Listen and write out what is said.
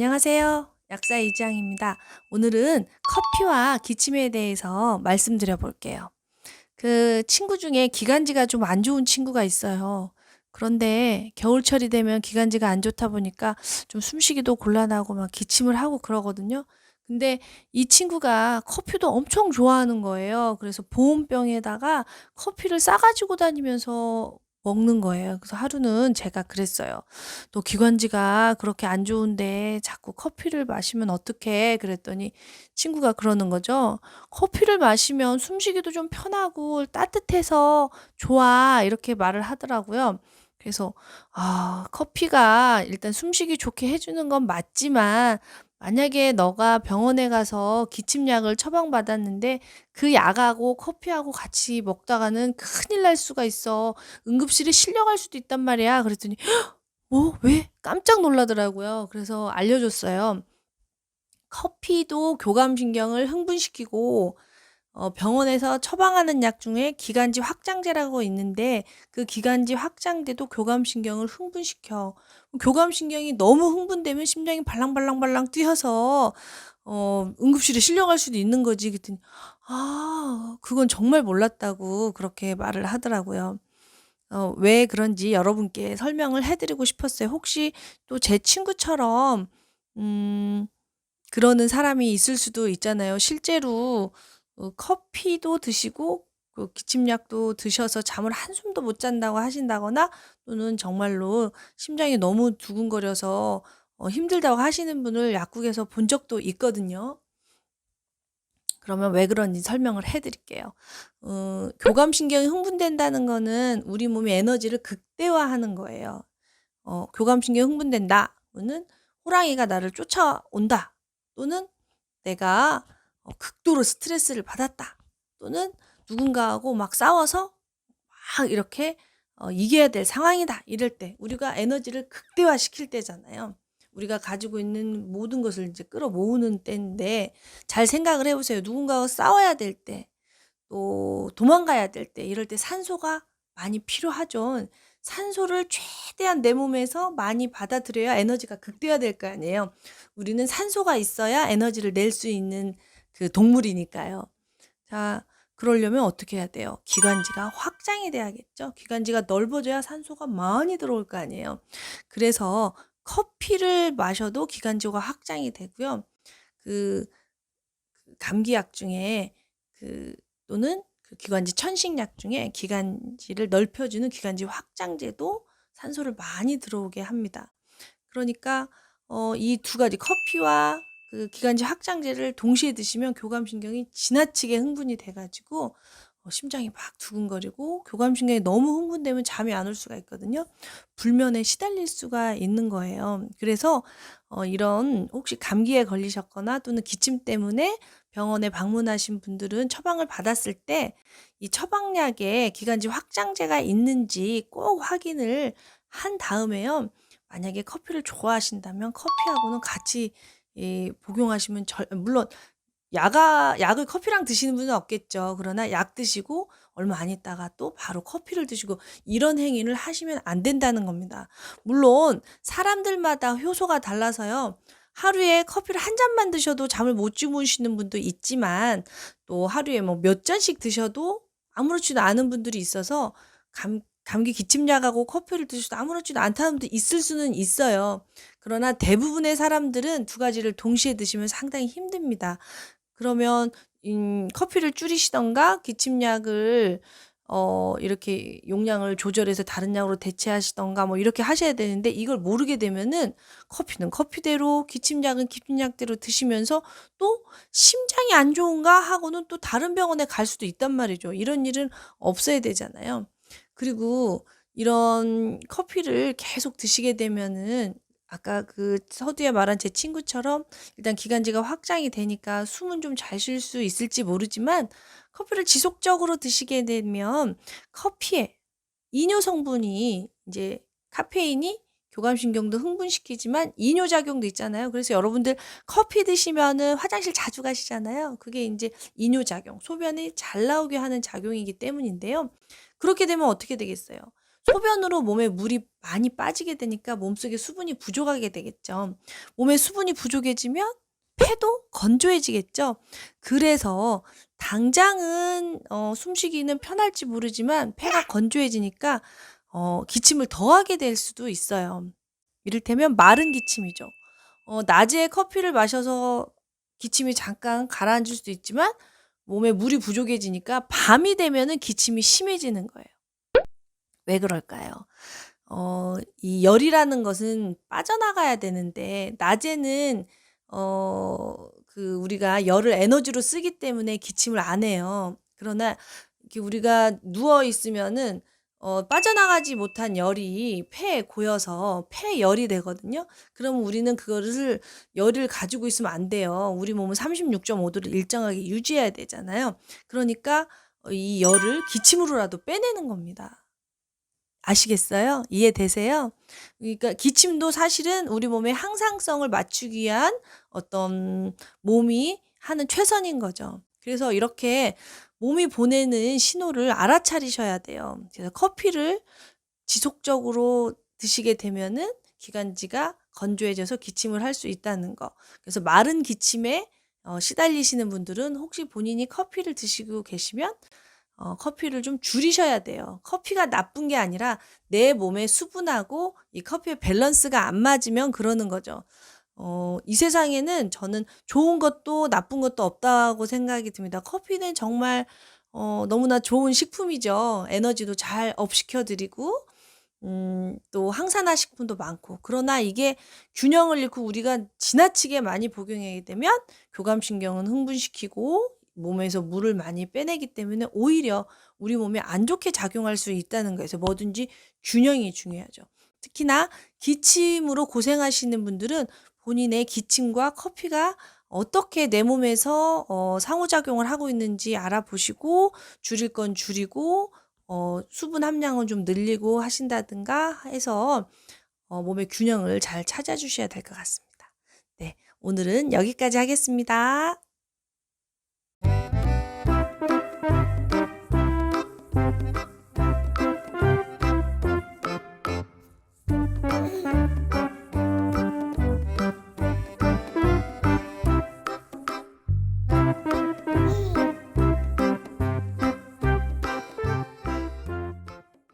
안녕하세요. 약사 이지영입니다. 오늘은 커피와 기침에 대해서 말씀드려 볼게요. 그 친구 중에 기관지가 좀 안 좋은 친구가 있어요. 그런데 겨울철이 되면 기관지가 안 좋다 보니까 좀 숨쉬기도 곤란하고 막 기침을 하고 그러거든요. 근데 이 친구가 커피도 엄청 좋아하는 거예요. 그래서 보온병에다가 커피를 싸가지고 다니면서 먹는 거예요. 그래서 하루는 제가 그랬어요. "너 기관지가 그렇게 안 좋은데 자꾸 커피를 마시면 어떡해?" 그랬더니 친구가 그러는 거죠. "커피를 마시면 숨쉬기도 좀 편하고 따뜻해서 좋아." 이렇게 말을 하더라고요. 그래서 커피가 일단 숨쉬기 좋게 해 주는 건 맞지만 만약에 너가 병원에 가서 기침약을 처방받았는데 그 약하고 커피하고 같이 먹다가는 큰일 날 수가 있어. 응급실에 실려갈 수도 있단 말이야." 그랬더니 "어 왜?" 깜짝 놀라더라고요. 그래서 알려줬어요. 커피도 교감신경을 흥분시키고 병원에서 처방하는 약 중에 기관지 확장제라고 있는데 그 기관지 확장제도 교감신경을 흥분시켜. 교감신경이 너무 흥분되면 심장이 발랑발랑발랑 뛰어서 응급실에 실려갈 수도 있는 거지. 그랬더니 그건 정말 몰랐다고 그렇게 말을 하더라고요. 왜 그런지 여러분께 설명을 해 드리고 싶었어요. 혹시 또 제 친구처럼 음 그러는 사람이 있을 수도 있잖아요. 실제로 커피도 드시고 그 기침약도 드셔서 잠을 한숨도 못 잔다고 하신다거나 또는 정말로 심장이 너무 두근거려서 힘들다고 하시는 분을 약국에서 본 적도 있거든요. 그러면 왜 그런지 설명을 해 드릴게요. 교감신경이 흥분된다는 거는 우리 몸의 에너지를 극대화하는 거예요. 교감신경이 흥분된다 는 호랑이가 나를 쫓아온다 또는 내가 극도로 스트레스를 받았다 또는 누군가하고 막 싸워서 막 이렇게 이겨야 될 상황이다 이럴 때 우리가 에너지를 극대화시킬 때잖아요. 우리가 가지고 있는 모든 것을 이제 끌어모으는 때인데 잘 생각을 해 보세요. 누군가와 싸워야 될 때 또 도망가야 될 때 이럴 때 산소가 많이 필요하죠. 산소를 최대한 내 몸에서 많이 받아들여야 에너지가 극대화될 거 아니에요. 우리는 산소가 있어야 에너지를 낼 수 있는 그 동물이니까요. 자, 그러려면 어떻게 해야 돼요? 기관지가 확장이 돼야겠죠. 기관지가 넓어져야 산소가 많이 들어올 거 아니에요. 그래서 커피를 마셔도 기관지가 확장이 되고요. 그 감기약 중에 그 또는 그 기관지 천식약 중에 기관지를 넓혀주는 기관지 확장제도 산소를 많이 들어오게 합니다. 그러니까 이 두 가지 커피와 그 기관지 확장제를 동시에 드시면 교감신경이 지나치게 흥분이 돼 가지고 심장이 막 두근거리고 교감신경이 너무 흥분되면 잠이 안 올 수가 있거든요. 불면에 시달릴 수가 있는 거예요. 그래서 이런 혹시 감기에 걸리셨거나 또는 기침 때문에 병원에 방문하신 분들은 처방을 받았을 때 이 처방약에 기관지 확장제가 있는지 꼭 확인을 한 다음에요. 만약에 커피를 좋아하신다면 커피하고는 같이 복용하시면 물론 약을 커피랑 드시는 분은 없겠죠. 그러나 약 드시고 얼마 안 있다가 또 바로 커피를 드시고 이런 행위를 하시면 안 된다는 겁니다. 물론 사람들마다 효소가 달라서요. 하루에 커피를 한 잔만 드셔도 잠을 못 주무시는 분도 있지만 또 하루에 뭐 몇 잔씩 드셔도 아무렇지도 않은 분들이 있어서 감기 기침약하고 커피를 드셔도 아무렇지도 않다는 분도 있을 수는 있어요. 그러나 대부분의 사람들은 두 가지를 동시에 드시면 상당히 힘듭니다. 그러면 커피를 줄이시든가 기침약을 이렇게 용량을 조절해서 다른 약으로 대체하시든가 뭐 이렇게 하셔야 되는데 이걸 모르게 되면은 커피는 커피대로 기침약은 기침약대로 드시면서 또 '심장이 안 좋은가?' 하고는 또 다른 병원에 갈 수도 있단 말이죠. 이런 일은 없어야 되잖아요. 그리고 이런 커피를 계속 드시게 되면은 아까 그 서두에 말한 제 친구처럼 일단 기관지가 확장이 되니까 숨은 좀 잘 쉴 수 있을지 모르지만 커피를 지속적으로 드시게 되면 커피에 이뇨 성분이 이제 카페인이 교감신경도 흥분시키지만 이뇨 작용도 있잖아요. 그래서 여러분들 커피 드시면은 화장실 자주 가시잖아요. 그게 인제 이뇨 작용, 소변이 잘 나오게 하는 작용이기 때문인데요. 그렇게 되면 어떻게 되겠어요? 소변으로 몸에 물이 많이 빠지게 되니까 몸속에 수분이 부족하게 되겠죠. 몸에 수분이 부족해지면 폐도 건조해지겠죠. 그래서 당장은 숨쉬기는 편할지 모르지만 폐가 건조해지니까 기침을 더 하게 될 수도 있어요. 이를테면 마른 기침이죠. 낮에 커피를 마셔서 기침이 잠깐 가라앉을 수도 있지만 몸에 물이 부족해지니까 밤이 되면은 기침이 심해지는 거예요. 왜 그럴까요? 이 열이라는 것은 빠져나가야 되는데 낮에는 우리가 열을 에너지로 쓰기 때문에 기침을 안 해요. 그러나 이렇게 우리가 누워 있으면은 빠져나가지 못한 열이 폐에 고여서 폐열이 되거든요. 그러면 우리는 그거를 열을 가지고 있으면 안 돼요. 우리 몸은 36.5도를 일정하게 유지해야 되잖아요. 그러니까 이 열을 기침으로라도 빼내는 겁니다. 아시겠어요? 이해되세요? 그러니까 기침도 사실은 우리 몸의 항상성을 맞추기 위한 어떤 몸이 하는 최선인 거죠. 그래서 이렇게 몸이 보내는 신호를 알아차리셔야 돼요. 그래서 커피를 지속적으로 드시게 되면은 기관지가 건조해져서 기침을 할 수 있다는 거. 그래서 마른 기침에 시달리시는 분들은 혹시 본인이 커피를 드시고 계시면 커피를 좀 줄이셔야 돼요. 커피가 나쁜 게 아니라 내 몸의 수분하고 이 커피의 밸런스가 안 맞으면 그러는 거죠. 이 세상에는 저는 좋은 것도 나쁜 것도 없다고 생각이 듭니다. 커피는 정말 너무나 좋은 식품이죠. 에너지도 잘 업시켜 드리고 또 항산화 식품도 많고. 그러나 이게 균형을 잃고 우리가 지나치게 많이 복용하게 되면 교감신경은 흥분시키고 몸에서 물을 많이 빼내기 때문에 오히려 우리 몸에 안 좋게 작용할 수 있다는 거에서 뭐든지 균형이 중요하죠. 특히나 기침으로 고생하시는 분들은 본인의 기침과 커피가 어떻게 내 몸에서 상호작용을 하고 있는지 알아보시고 줄일 건 줄이고 수분 함량은 좀 늘리고 하신다든가 해서 몸의 균형을 잘 찾아주셔야 될 것 같습니다. 네, 오늘은 여기까지 하겠습니다.